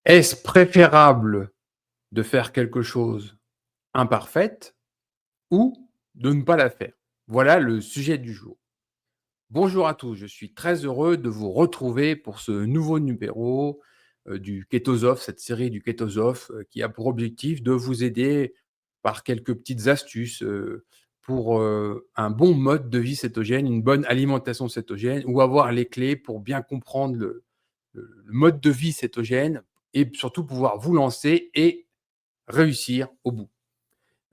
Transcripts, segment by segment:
Est-ce préférable de faire quelque chose imparfaite ou de ne pas la faire? Voilà le sujet du jour. Bonjour à tous, je suis très heureux de vous retrouver pour ce nouveau numéro, du Kétosophe, cette série du Kétosophe, qui a pour objectif de vous aider par quelques petites astuces, pour, un bon mode de vie cétogène, une bonne alimentation cétogène ou avoir les clés pour bien comprendre le mode de vie cétogène et surtout pouvoir vous lancer et réussir au bout.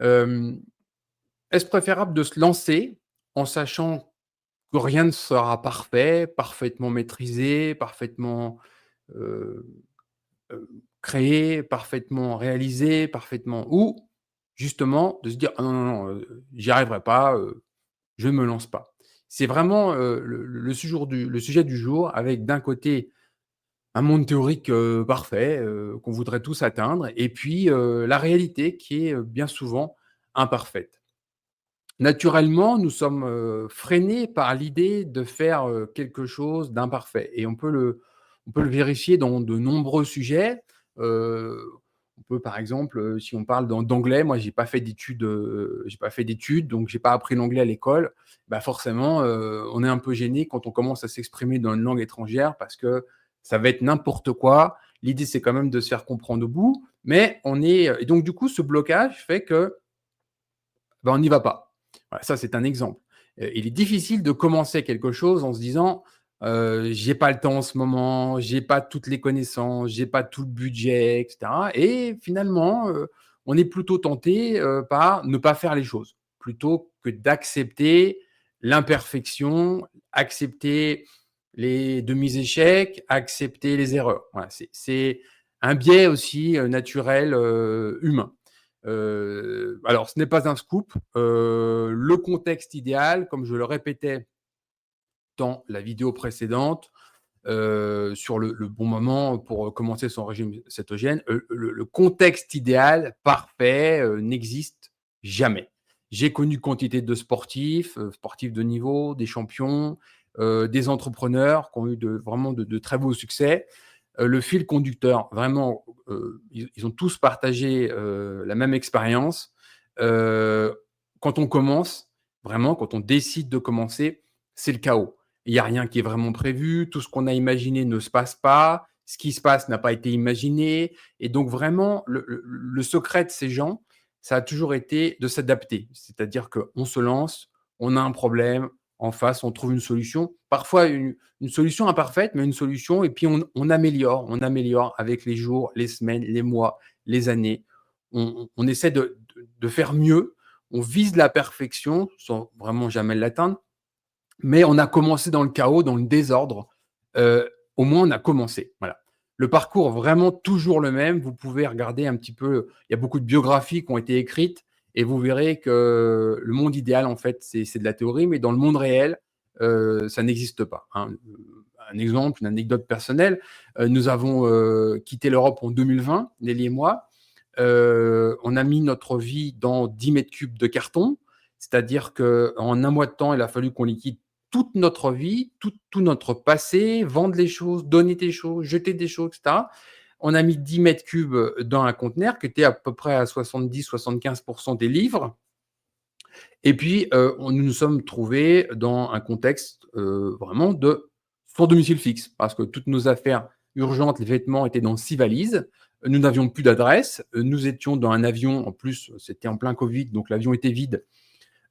Hem, Est-ce préférable de se lancer en sachant que rien ne sera parfait, parfaitement maîtrisé, parfaitement, heu créé, parfaitement réalisé, parfaitement ou justement de se dire: «Ah non, non, non, j'y arriverai pas, je ne me lance pas». C'est vraiment, le sujet du jour avec d'un côté un monde théorique, parfait, qu'on voudrait tous atteindre et puis, la réalité qui est, bien souvent imparfaite. Naturellement, nous sommes, freinés par l'idée de faire, quelque chose d'imparfait et on peut le vérifier dans de nombreux sujets. Heu, on peut par exemple, si on parle d'anglais, moi j'ai pas fait d'études, donc j'ai pas appris l'anglais à l'école. Bah, forcément, on est un peu gêné quand on commence à s'exprimer dans une langue étrangère parce que ça va être n'importe quoi. L'idée, c'est quand même de se faire comprendre au bout, mais on est, et donc du coup, ce blocage fait que on n'y va pas. Voilà, ça c'est un exemple. Il est difficile de commencer quelque chose en se disant, «J'ai pas le temps en ce moment, j'ai pas toutes les connaissances, j'ai pas tout le budget» et cetera et finalement, on est plutôt tenté, par ne pas faire les choses, plutôt que d'accepter l'imperfection, accepter les demi-échecs, accepter les erreurs. Voilà, c'est un biais aussi, naturel, humain. Alors ce n'est pas un scoop, le contexte idéal, comme je le répétais dans la vidéo précédente, sur le bon moment pour commencer son régime cétogène, le contexte idéal parfait, n'existe jamais. J'ai connu quantité de sportifs, sportifs de niveau, des champions, des entrepreneurs qui ont eu vraiment de très beaux succès. Le fil conducteur, vraiment, ils ont tous partagé, la même expérience. Heu, Quand on commence, vraiment, quand on décide de commencer, c'est le chaos. Il y a rien qui est vraiment prévu, tout ce qu'on a imaginé ne se passe pas, ce qui se passe n'a pas été imaginé et donc vraiment le secret de ces gens, ça a toujours été de s'adapter. C'est-à-dire qu'on se lance, on a un problème, en face, on trouve une solution. Parfois une solution imparfaite, mais une solution et puis on améliore avec les jours, les semaines, les mois, les années. On essaie de faire mieux, on vise la perfection sans vraiment jamais l'atteindre, mais on a commencé dans le chaos, dans le désordre. Au moins on a commencé, voilà. Le parcours vraiment toujours le même. Vous pouvez regarder un petit peu, il y a beaucoup de biographies qui ont été écrites et vous verrez que le monde idéal, en fait, c'est de la théorie, mais dans le monde réel, ça n'existe pas, hein. Un exemple, une anecdote personnelle, nous avons, quitté l'Europe en 2020, Nelly et moi. On a mis notre vie dans 10 mètres cubes de carton, c'est-à-dire qu'en un mois de temps, il a fallu qu'on liquide toute notre vie, tout notre passé, vendre les choses, donner des choses, jeter des choses, et cetera. On a mis 10 mètres cubes dans un conteneur qui était à peu près à 70-75 des livres et puis, nous nous sommes trouvés dans un contexte, vraiment de sans domicile fixe parce que toutes nos affaires urgentes, les vêtements étaient dans 6 valises. Nous n'avions plus d'adresse, nous étions dans un avion, en plus, c'était en plein covid, donc l'avion était vide.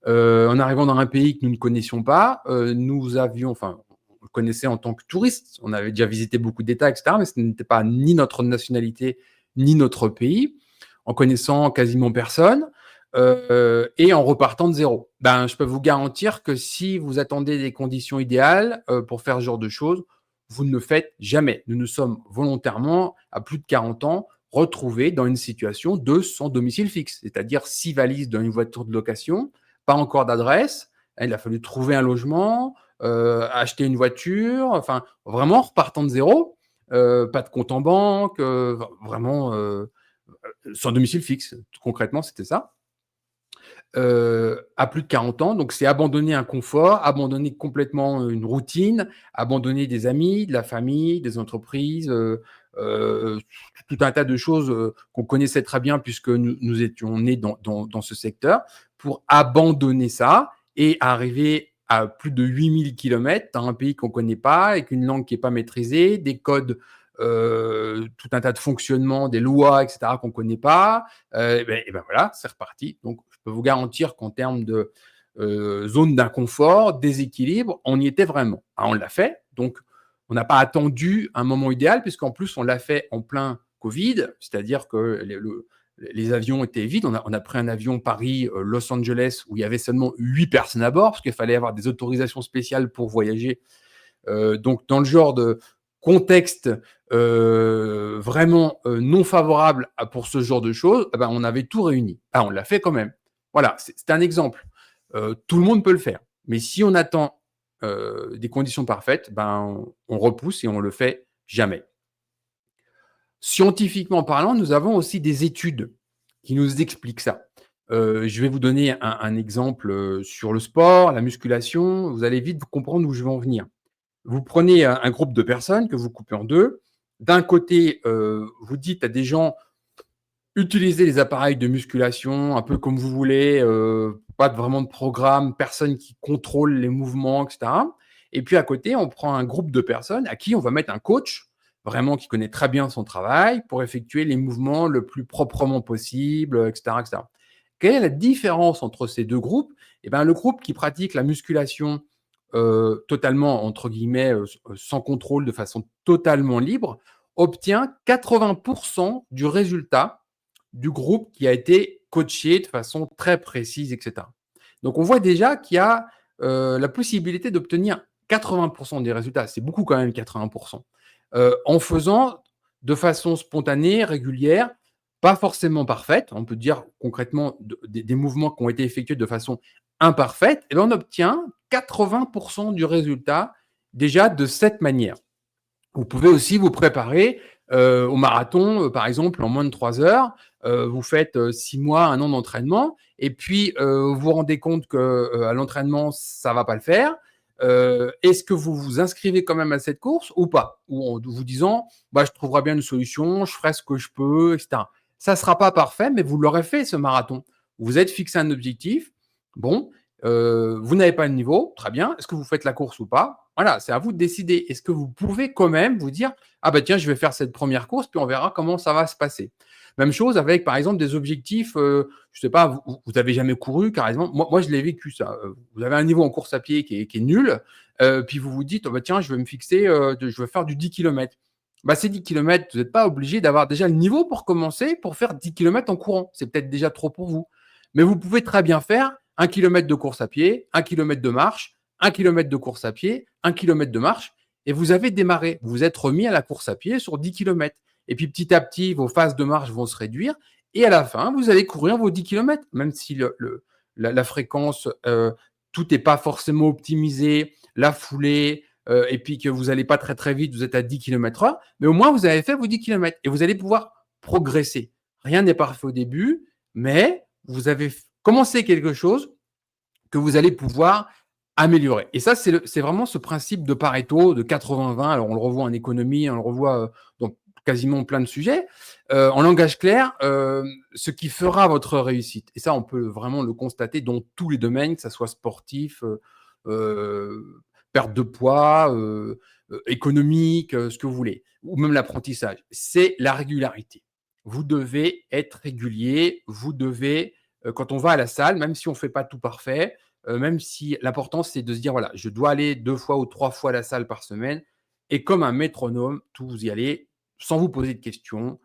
En arrivant dans un pays que nous ne connaissions pas, nous avions enfin, on le connaissait en tant que touristes, on avait déjà visité beaucoup d'États et cetera, mais ce n'était pas ni notre nationalité, ni notre pays, en connaissant quasiment personne, et en repartant de zéro. Ben, je peux vous garantir que si vous attendez des conditions idéales, pour faire ce genre de choses, vous ne le faites jamais. Nous nous sommes volontairement, à plus de 40 ans, retrouvés dans une situation de sans domicile fixe, c'est-à-dire 6 valises dans une voiture de location, pas encore d'adresse. Il a fallu trouver un logement, acheter une voiture, enfin, vraiment repartant de zéro, pas de compte en banque, vraiment, sans domicile fixe. Concrètement, c'était ça. à plus de 40 ans. Donc c'est abandonner un confort, abandonner complètement une routine, abandonner des amis, de la famille, des entreprises, heu, tout un tas de choses, qu'on connaissait très bien puisque nous étions nés dans ce secteur, pour abandonner ça et arriver à plus de 8 000 kilomètres dans un pays qu'on connaît pas, avec une langue qui est pas maîtrisée, des codes, tout un tas de fonctionnements, des lois et cetera qu'on connaît pas, et ben voilà, c'est reparti. Donc je peux vous garantir qu'en termes de, zone d'inconfort, déséquilibre, on y était vraiment. Ah, on l'a fait, donc on n'a pas attendu un moment idéal puisqu'en plus on l'a fait en plein covid, c'est-à-dire que les avions étaient vides. On a pris un avion Paris, Los Angeles où il y avait seulement 8 personnes à bord parce qu'il fallait avoir des autorisations spéciales pour voyager. Donc dans le genre de contexte, vraiment, non favorable pour ce genre de choses, eh ben, on avait tout réuni. Ah, on l'a fait quand même. Voilà, c'est un exemple. Tout le monde peut le faire. Mais si on attend, des conditions parfaites, ben, on repousse et on le fait jamais. Scientifiquement parlant, nous avons aussi des études qui nous expliquent ça. Je vais vous donner un exemple, sur le sport, la musculation. Vous allez vite comprendre où je veux en venir. Vous prenez un groupe de personnes que vous coupez en 2. D'un côté, vous dites à des gens: «Utilisez les appareils de musculation un peu comme vous voulez, pas vraiment de programme, personne qui contrôle les mouvements» et cetera. Et puis à côté, on prend un groupe de personnes à qui on va mettre un coach, vraiment qui connaît très bien son travail, pour effectuer les mouvements le plus proprement possible, et cetera, et cetera. Quelle est la différence entre ces 2 groupes? Et ben, le groupe qui pratique la musculation, totalement entre guillemets, «sans contrôle», de façon totalement libre, obtient 80 du résultat du groupe qui a été coaché de façon très précise et cetera. Donc on voit déjà qu'il y a, la possibilité d'obtenir 80 des résultats, c'est beaucoup quand même 80 en faisant de façon spontanée, régulière, pas forcément parfaite. On peut dire concrètement des mouvements qui ont été effectués de façon imparfaite, et ben on obtient 80 du résultat déjà de cette manière. Vous pouvez aussi vous préparer, au marathon, par exemple en moins de 3 heures. Vous faites, 6 mois, 1 an d'entraînement et puis, vous vous rendez compte que, à l'entraînement ça va pas le faire. Est-ce que vous vous inscrivez quand même à cette course ou pas? Ou en vous disant: «Bah, je trouverai bien une solution, je ferai ce que je peux» et cetera. Ça sera pas parfait, mais vous l'aurez fait ce marathon. Vous vous êtes fixé un objectif. Bon, vous n'avez pas le niveau, très bien. Est-ce que vous faites la course ou pas? Voilà, c'est à vous de décider. Est-ce que vous pouvez quand même vous dire: «Ah bah tiens, je vais faire cette première course, puis on verra comment ça va se passer». Même chose avec, par exemple, des objectifs, je sais pas, vous avez jamais couru carrément. Moi je l'ai vécu ça, vous avez un niveau en course à pied qui est nul, puis vous vous dites: «Oh bah tiens, je vais me fixer, je vais faire du 10 kilomètres». Bah, ces 10 kilomètres, vous n'êtes pas obligé d'avoir déjà le niveau pour commencer, pour faire 10 kilomètres en courant. C'est peut-être déjà trop pour vous. Mais vous pouvez très bien faire 1 kilomètre de course à pied, 1 kilomètre de marche, 1 kilomètre de course à pied, 1 kilomètre de marche, et vous avez démarré. Vous vous êtes remis à la course à pied sur 10 kilomètres. Et puis petit à petit, vos phases de marche vont se réduire. Et à la fin, vous allez courir vos 10 kilomètres, même si la fréquence, tout n'est pas forcément optimisé, la foulée, et puis que vous n'allez pas très très vite, vous êtes à 10 km/h, mais au moins vous avez fait vos 10 kilomètres et vous allez pouvoir progresser. Rien n'est parfait au début, mais vous avez commencé quelque chose que vous allez pouvoir améliorer. Et ça, c'est vraiment ce principe de Pareto, de 80-20. Alors, on le revoit en économie, on le revoit dans quasiment plein de sujets. En langage clair, ce qui fera votre réussite. Et ça, on peut vraiment le constater dans tous les domaines, que ce soit sportif, perte de poids, économique, ce que vous voulez, ou même l'apprentissage. C'est la régularité. Vous devez être régulier, vous devez, quand on va à la salle, même si on ne fait pas tout parfait, même si l'important, c'est de se dire, voilà, je dois aller 2 fois ou 3 fois à la salle par semaine, et comme un métronome, tout vous y allez sans vous poser de questions,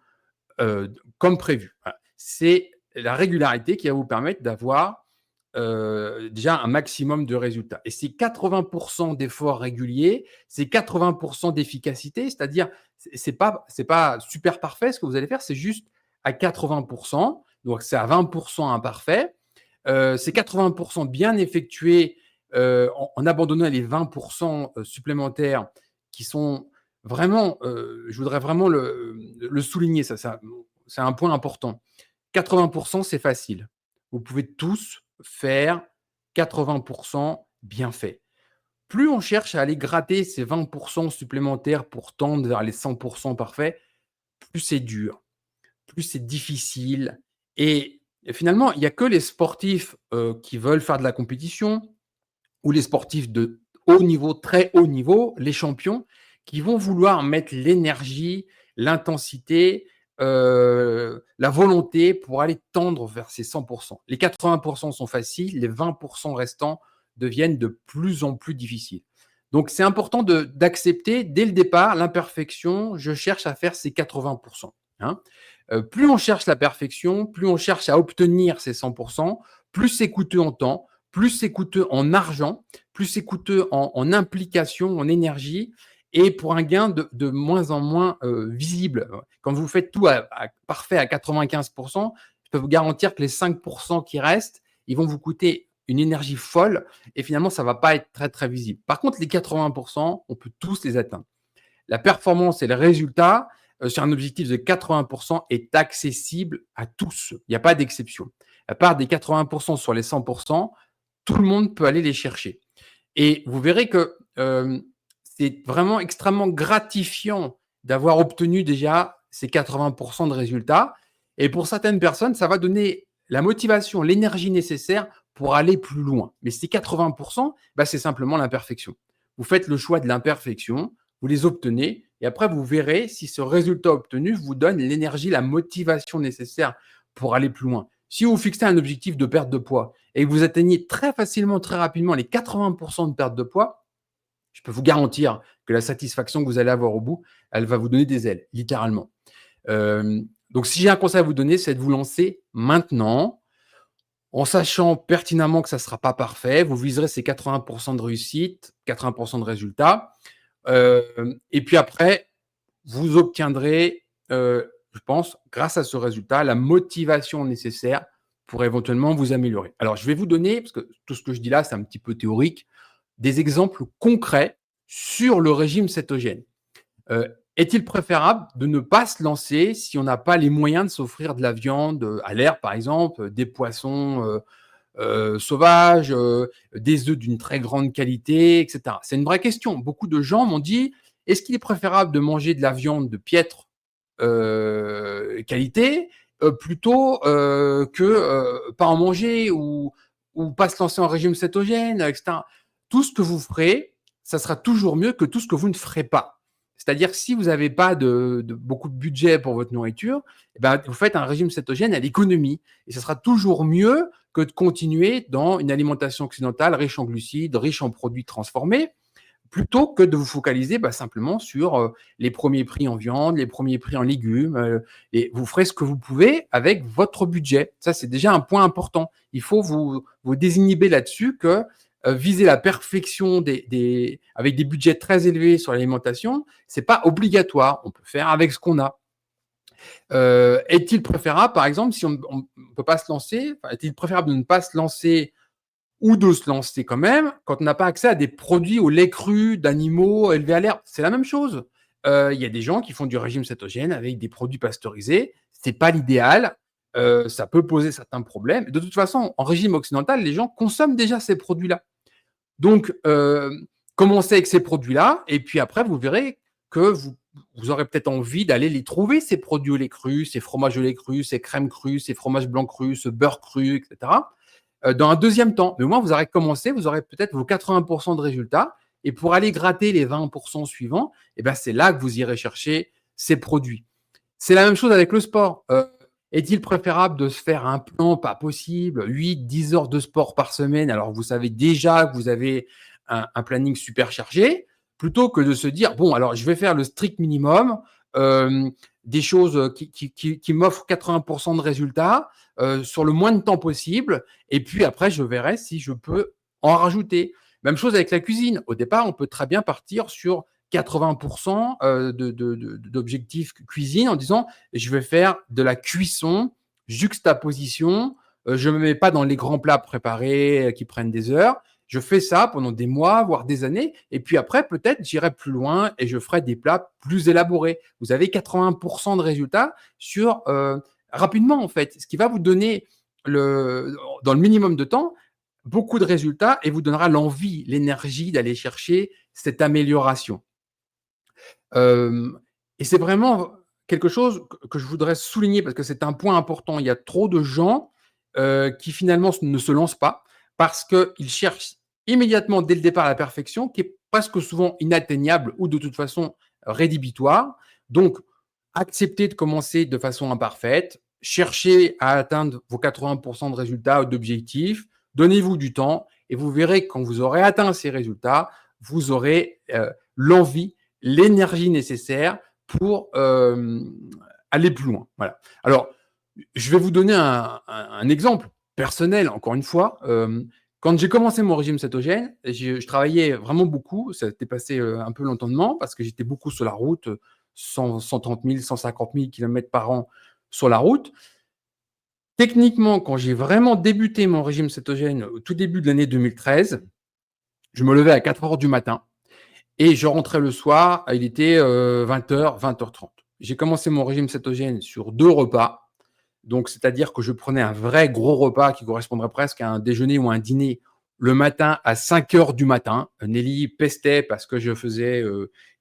comme prévu. Voilà. C'est la régularité qui va vous permettre d'avoir, déjà un maximum de résultats, et c'est 80 d'efforts réguliers, c'est 80 d'efficacité, c'est-à-dire c'est pas super parfait ce que vous allez faire, c'est juste à 80, donc c'est à 20 imparfait. C'est 80 bien effectué, en abandonnant les 20 supplémentaires qui sont vraiment, je voudrais vraiment le souligner, ça c'est un point important. 80 c'est facile. Vous pouvez tous faire 80% bien fait. Plus on cherche à aller gratter ces 20% supplémentaires pour tendre vers les 100% parfaits, plus c'est dur, plus c'est difficile et finalement, il y a que les sportifs, qui veulent faire de la compétition ou les sportifs de haut niveau, très haut niveau, les champions, qui vont vouloir mettre l'énergie, l'intensité, la volonté pour aller tendre vers ces 100%. Les 80% sont faciles, les 20% restants deviennent de plus en plus difficiles. Donc, c'est important d'accepter dès le départ l'imperfection. Je cherche à faire ces 80%. Hein. Plus on cherche la perfection, plus on cherche à obtenir ces 100%, plus c'est coûteux en temps, plus c'est coûteux en argent, plus c'est coûteux en implication, en énergie, et pour un gain de moins en moins visible. Quand vous faites tout parfait à 95%, je peux vous garantir que les 5% qui restent, ils vont vous coûter une énergie folle, et finalement, ça ne va pas être très, très visible. Par contre, les 80%, on peut tous les atteindre. La performance et le résultat sur un objectif de 80% est accessible à tous. Il n'y a pas d'exception. À part des 80% sur les 100%, tout le monde peut aller les chercher. Et vous verrez que c'est vraiment extrêmement gratifiant d'avoir obtenu déjà ces 80% de résultats. Et pour certaines personnes, ça va donner la motivation, l'énergie nécessaire pour aller plus loin. Mais ces 80%, c'est simplement l'imperfection. Vous faites le choix de l'imperfection, vous les obtenez, et après, vous verrez si ce résultat obtenu vous donne l'énergie, la motivation nécessaire pour aller plus loin. Si vous fixez un objectif de perte de poids et que vous atteignez très facilement, très rapidement les 80% de perte de poids, je peux vous garantir que la satisfaction que vous allez avoir au bout, elle va vous donner des ailes, littéralement. Donc, si j'ai un conseil à vous donner, c'est de vous lancer maintenant, en sachant pertinemment que ça ne sera pas parfait. Vous viserez ces 80% de réussite, 80% de résultats. Et puis après, vous obtiendrez, je pense, grâce à ce résultat, la motivation nécessaire pour éventuellement vous améliorer. Alors, je vais vous donner, parce que tout ce que je dis là, c'est un petit peu théorique, des exemples concrets sur le régime cétogène. Est-il préférable de ne pas se lancer si on n'a pas les moyens de s'offrir de la viande à l'air, par exemple, des poissons sauvages, des œufs d'une très grande qualité, etc. C'est une vraie question. Beaucoup de gens m'ont dit, est-ce qu'il est préférable de manger de la viande de piètre qualité plutôt que pas en manger ou pas se lancer en régime cétogène, etc. Tout ce que vous ferez, ça sera toujours mieux que tout ce que vous ne ferez pas. C'est-à-dire que si vous n'avez pas de beaucoup de budget pour votre nourriture, vous faites un régime cétogène à l'économie. Et ça sera toujours mieux que de continuer dans une alimentation occidentale riche en glucides, riche en produits transformés, plutôt que de vous focaliser simplement sur les premiers prix en viande, les premiers prix en légumes. Et vous ferez ce que vous pouvez avec votre budget. Ça, c'est déjà un point important. Il faut vous désinhiber là-dessus que viser la perfection avec des budgets très élevés sur l'alimentation, ce n'est pas obligatoire. On peut faire avec ce qu'on a. Est-il préférable, par exemple, si on ne peut pas se lancer, est-il préférable de ne pas se lancer ou de se lancer quand même quand on n'a pas accès à des produits au lait cru d'animaux élevés à l'herbe? C'est la même chose. Il y a des gens qui font du régime cétogène avec des produits pasteurisés. Ce n'est pas l'idéal. Ça peut poser certains problèmes. De toute façon, en régime occidental, les gens consomment déjà ces produits-là. Donc, commencez avec ces produits-là et puis après, vous verrez que vous aurez peut-être envie d'aller les trouver, ces produits au lait cru, ces fromages au lait cru, ces crèmes crues, ces fromages blancs crus, ce beurre cru, etc. Dans un deuxième temps. Mais au moins, vous aurez commencé, vous aurez peut-être vos 80% de résultats. Et pour aller gratter les 20% suivants, c'est là que vous irez chercher ces produits. C'est la même chose avec le sport. Est-il préférable de se faire un plan, pas possible, 8-10 heures de sport par semaine, alors vous savez déjà que vous avez un planning super chargé, plutôt que de se dire, bon, alors je vais faire le strict minimum, des choses qui m'offrent 80% de résultats sur le moins de temps possible, et puis après, je verrai si je peux en rajouter. Même chose avec la cuisine. Au départ, on peut très bien partir sur 80% d'objectifs cuisine en disant je vais faire de la cuisson, juxtaposition, je ne me mets pas dans les grands plats préparés qui prennent des heures. Je fais ça pendant des mois, voire des années. Et puis après, peut-être, j'irai plus loin et je ferai des plats plus élaborés. Vous avez 80% de résultats sur rapidement, en fait. Ce qui va vous donner dans le minimum de temps, beaucoup de résultats et vous donnera l'envie, l'énergie d'aller chercher cette amélioration. Hem Et c'est vraiment quelque chose que je voudrais souligner parce que c'est un point important. Il y a trop de gens, qui finalement ne se lancent pas parce qu'ils cherchent immédiatement dès le départ la perfection qui est presque souvent inatteignable ou de toute façon rédhibitoire. Donc acceptez de commencer de façon imparfaite, cherchez à atteindre vos 80 de résultats ou d'objectifs, donnez-vous du temps et vous verrez que quand vous aurez atteint ces résultats, vous aurez, l'envie, l'énergie nécessaire pour aller plus loin. Voilà. Alors, je vais vous donner un exemple personnel, encore une fois. Quand j'ai commencé mon régime cétogène, je travaillais vraiment beaucoup. Ça a été passé un peu lentement parce que j'étais beaucoup sur la route, 130 000, 150 000 kilomètres par an sur la route. Techniquement, quand j'ai vraiment débuté mon régime cétogène au tout début de l'année 2013, je me levais à 4 heures du matin. Et je rentrais le soir, il était 20h, 20h30. J'ai commencé mon régime cétogène sur 2 repas. Donc, c'est-à-dire que je prenais un vrai gros repas qui correspondrait presque à un déjeuner ou un dîner le matin à 5 heures du matin. Nelly pestait parce que je faisais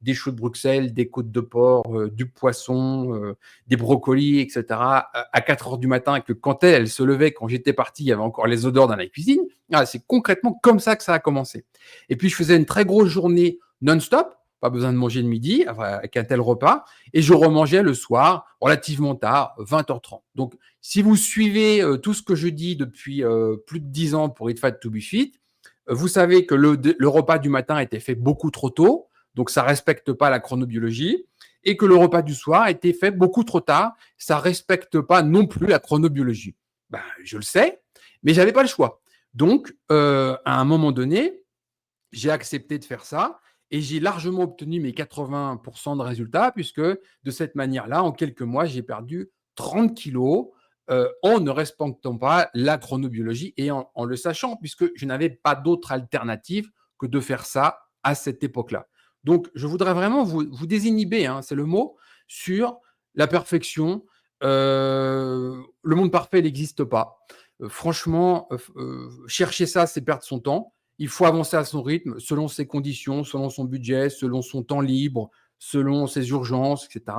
des choux de Bruxelles, des côtes de porc, du poisson, des brocolis, etc. à 4 heures du matin et que quand elle se levait, quand j'étais parti, il y avait encore les odeurs dans la cuisine. Ah, c'est concrètement comme ça que ça a commencé. Et puis, je faisais une très grosse journée non-stop, pas besoin de manger le midi avec un tel repas, et je remangeais le soir relativement tard, 20h30. Donc, si vous suivez tout ce que je dis depuis plus de 10 ans pour Eat Fat to Be Fit, vous savez que le repas du matin était fait beaucoup trop tôt, donc ça ne respecte pas la chronobiologie, et que le repas du soir a été fait beaucoup trop tard, ça ne respecte pas non plus la chronobiologie. Ben, je le sais, mais je n'avais pas le choix. Donc, à un moment donné, j'ai accepté de faire ça et j'ai largement obtenu mes 80 de résultats puisque de cette manière-là, en quelques mois, j'ai perdu 30 kilos en ne respectant pas la chronobiologie et en le sachant puisque je n'avais pas d'autre alternative que de faire ça à cette époque-là. Donc, je voudrais vraiment vous désinhiber, hein, c'est le mot, sur la perfection. Le monde parfait n'existe pas. Franchement, chercher ça, c'est perdre son temps. Il faut avancer à son rythme, selon ses conditions, selon son budget, selon son temps libre, selon ses urgences, etc.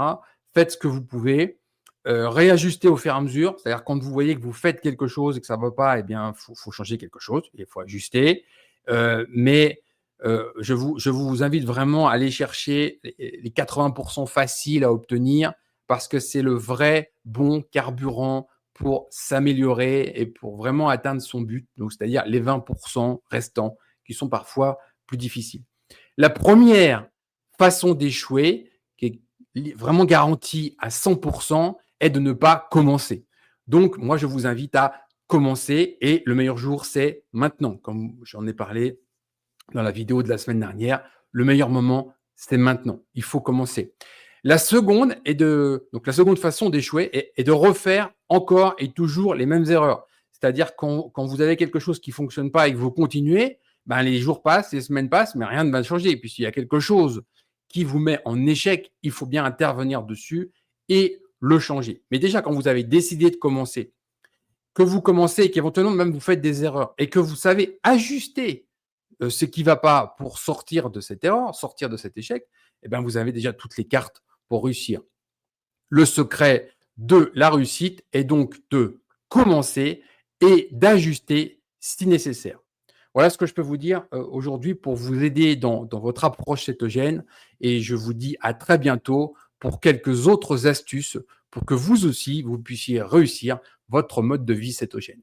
Faites ce que vous pouvez. Réajustez au fur et à mesure. C'est-à-dire quand vous voyez que vous faites quelque chose et que ça ne va pas, eh bien, faut changer quelque chose. Il faut ajuster. Mais je vous invite vraiment à aller chercher les 80% faciles à obtenir parce que c'est le vrai bon carburant pour s'améliorer et pour vraiment atteindre son but, donc c'est-à-dire les 20% restants qui sont parfois plus difficiles. La première façon d'échouer, qui est vraiment garantie à 100%, est de ne pas commencer. Donc, moi, je vous invite à commencer et le meilleur jour, c'est maintenant. Comme j'en ai parlé dans la vidéo de la semaine dernière, le meilleur moment, c'est maintenant. Il faut commencer. La seconde donc la seconde façon d'échouer est de refaire encore et toujours les mêmes erreurs. C'est-à-dire quand vous avez quelque chose qui ne fonctionne pas et que vous continuez, ben les jours passent, les semaines passent, mais rien ne va changer. Et puis s'il y a quelque chose qui vous met en échec, il faut bien intervenir dessus et le changer. Mais déjà, quand vous avez décidé de commencer, que vous commencez et qu'éventuellement même vous faites des erreurs et que vous savez ajuster ce qui ne va pas pour sortir de cette erreur, sortir de cet échec, eh ben vous avez déjà toutes les cartes pour réussir. Le secret de la réussite est donc de commencer et d'ajuster si nécessaire. Voilà ce que je peux vous dire aujourd'hui pour vous aider dans votre approche cétogène et je vous dis à très bientôt pour quelques autres astuces pour que vous aussi, vous puissiez réussir votre mode de vie cétogène.